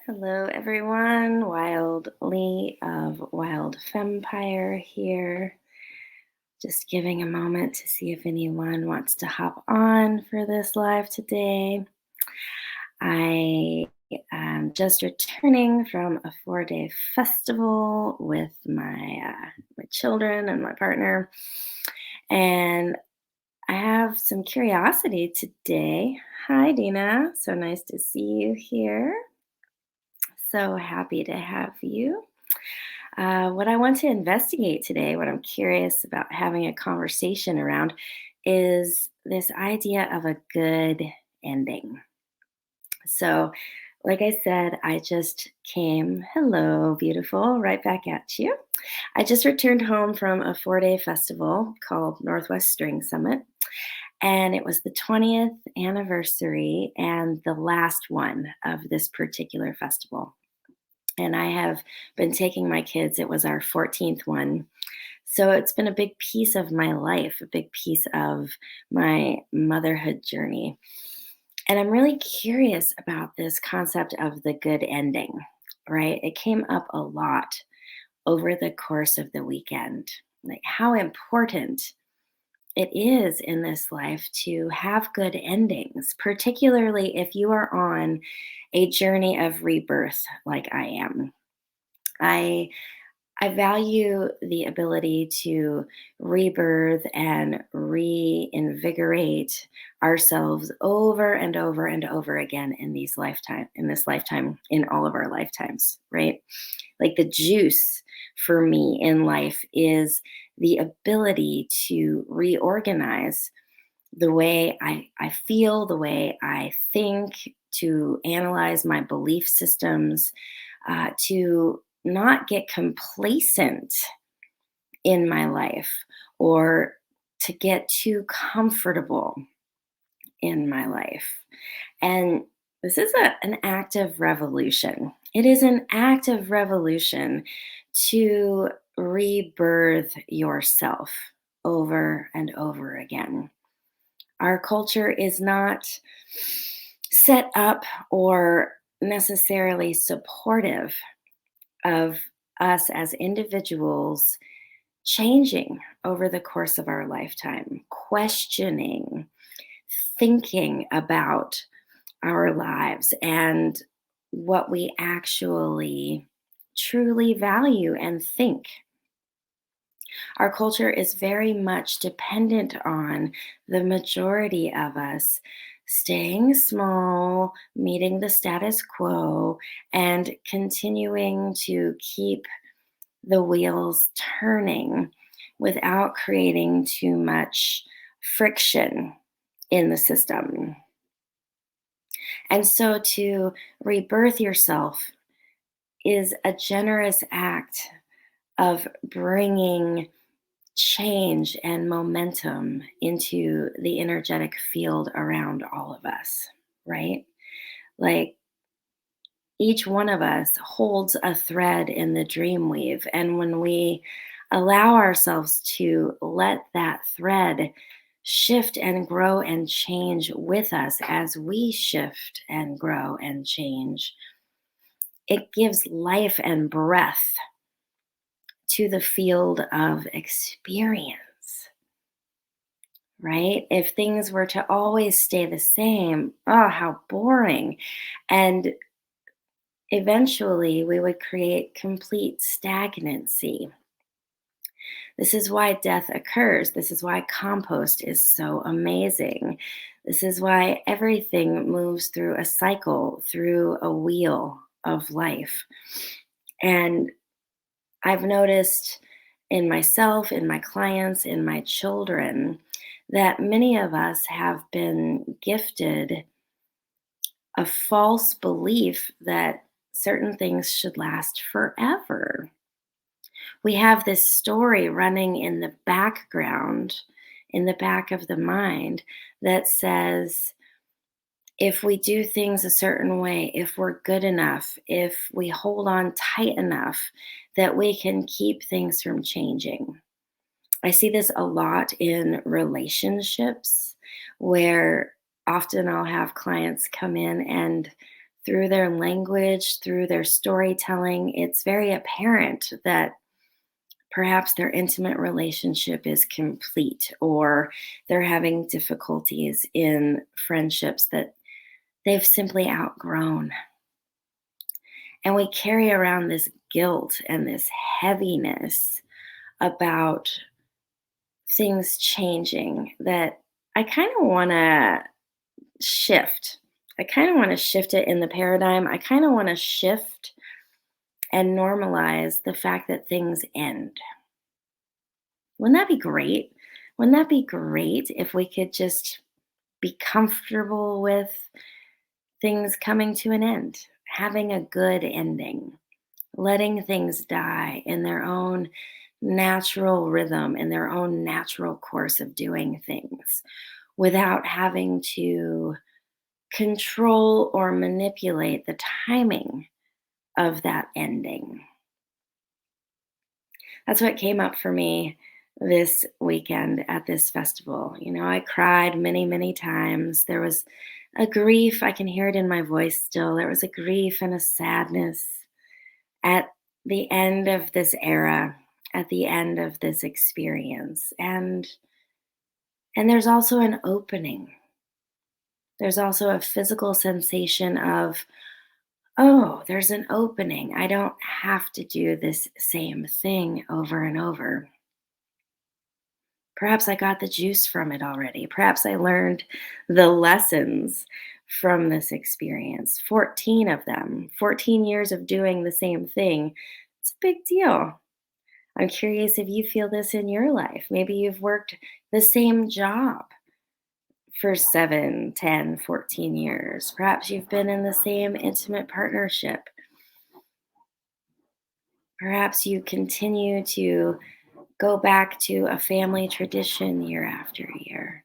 Hello, everyone. Wild Lee of Wild Fempire here. Just giving a moment to see if anyone wants to hop on for this live today. I am just returning from a 4-day festival with my children and my partner, and I have some curiosity today. Hi, Dina. So nice to see you here. So happy to have you. What I want to investigate today, what I'm curious about having a conversation around, is this idea of a good ending. So, like I said, I just came, hello, beautiful, right back at you. I just returned home from a 4-day festival called Northwest String Summit, and it was the 20th anniversary and the last one of this particular festival. And I have been taking my kids. It was our 14th one. So it's been a big piece of my life, a big piece of my motherhood journey. And I'm really curious about this concept of the good ending, right? It came up a lot over the course of the weekend, like how important it is in this life to have good endings, particularly if you are on a journey of rebirth like I am. I I value the ability to rebirth and reinvigorate ourselves over and over and over again in this lifetime, in all of our lifetimes, right? Like the juice for me in life is the ability to reorganize the way I feel, the way I think, to analyze my belief systems, to not get complacent in my life or to get too comfortable in my life. And this is an active revolution. It is an active revolution to rebirth yourself over and over again. Our culture is not set up or necessarily supportive of us as individuals changing over the course of our lifetime, questioning, thinking about our lives and what we actually truly value and think. Our culture is very much dependent on the majority of us staying small, meeting the status quo, and continuing to keep the wheels turning without creating too much friction in the system. And so to rebirth yourself is a generous act of bringing change and momentum into the energetic field around all of us, right? Like each one of us holds a thread in the dream weave. And when we allow ourselves to let that thread shift and grow and change with us as we shift and grow and change, it gives life and breath to the field of experience, right? If things were to always stay the same, oh, how boring. And eventually we would create complete stagnancy. This is why death occurs. This is why compost is so amazing. This is why everything moves through a cycle, through a wheel of life. And I've noticed in myself, in my clients, in my children, that many of us have been gifted a false belief that certain things should last forever. We have this story running in the background, in the back of the mind, that says if we do things a certain way, if we're good enough, if we hold on tight enough, that we can keep things from changing. I see this a lot in relationships where often I'll have clients come in and through their language, through their storytelling, it's very apparent that perhaps their intimate relationship is complete or they're having difficulties in friendships that they've simply outgrown. And we carry around this guilt and this heaviness about things changing that I kind of want to shift. I kind of want to shift it in the paradigm. I kind of want to shift and normalize the fact that things end. Wouldn't that be great? Wouldn't that be great if we could just be comfortable with things coming to an end, having a good ending, letting things die in their own natural rhythm, in their own natural course of doing things without having to control or manipulate the timing of that ending. That's what came up for me this weekend at this festival. I cried many, many times. There was a grief, I can hear it in my voice still. There was a grief and a sadness at the end of this era, at the end of this experience. And there's also an opening. There's also a physical sensation of, oh, there's an opening. I don't have to do this same thing over and over. Perhaps I got the juice from it already. Perhaps I learned the lessons from this experience. 14 of them, 14 years of doing the same thing. It's a big deal. I'm curious if you feel this in your life. Maybe you've worked the same job for 7, 10, 14 years. Perhaps you've been in the same intimate partnership. Perhaps you continue to go back to a family tradition year after year.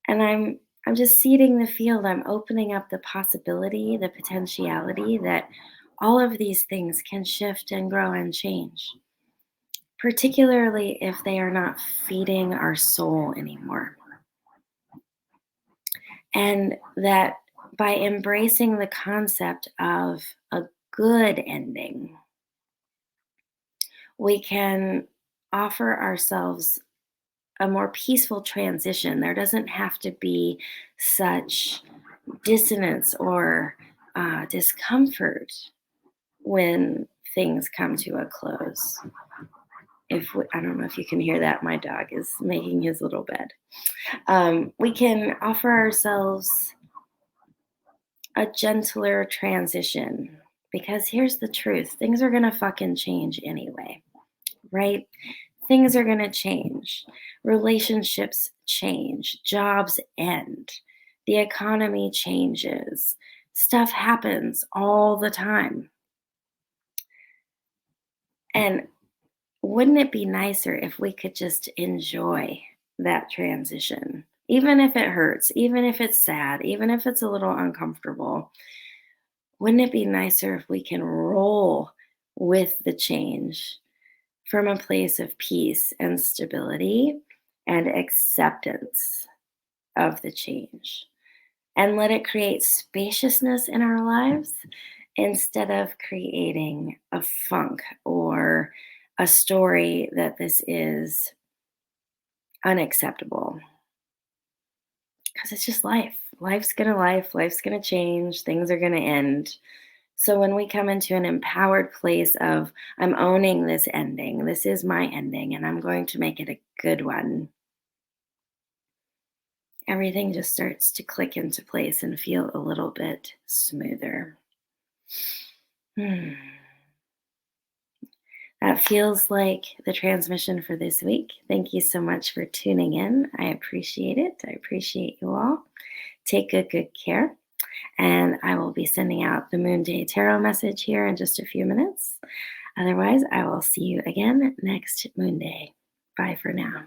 And I'm just seeding the field. I'm opening up the possibility, the potentiality that all of these things can shift and grow and change, particularly if they are not feeding our soul anymore. And that by embracing the concept of a good ending, we can offer ourselves a more peaceful transition. There doesn't have to be such dissonance or discomfort when things come to a close. I don't know if you can hear that, my dog is making his little bed. We can offer ourselves a gentler transition because here's the truth: things are gonna fucking change anyway, right? Things are going to change. Relationships change. Jobs end. The economy changes. Stuff happens all the time. And wouldn't it be nicer if we could just enjoy that transition? Even if it hurts, even if it's sad, even if it's a little uncomfortable, wouldn't it be nicer if we can roll with the change from a place of peace and stability and acceptance of the change, and let it create spaciousness in our lives instead of creating a funk or a story that this is unacceptable? Because it's just life. Life's gonna change, things are gonna end. So when we come into an empowered place of, I'm owning this ending, this is my ending, and I'm going to make it a good one, everything just starts to click into place and feel a little bit smoother. That feels like the transmission for this week. Thank you so much for tuning in. I appreciate it. I appreciate you all. Take good care. And I will be sending out the Moonday Tarot message here in just a few minutes. Otherwise, I will see you again next Moonday. Bye for now.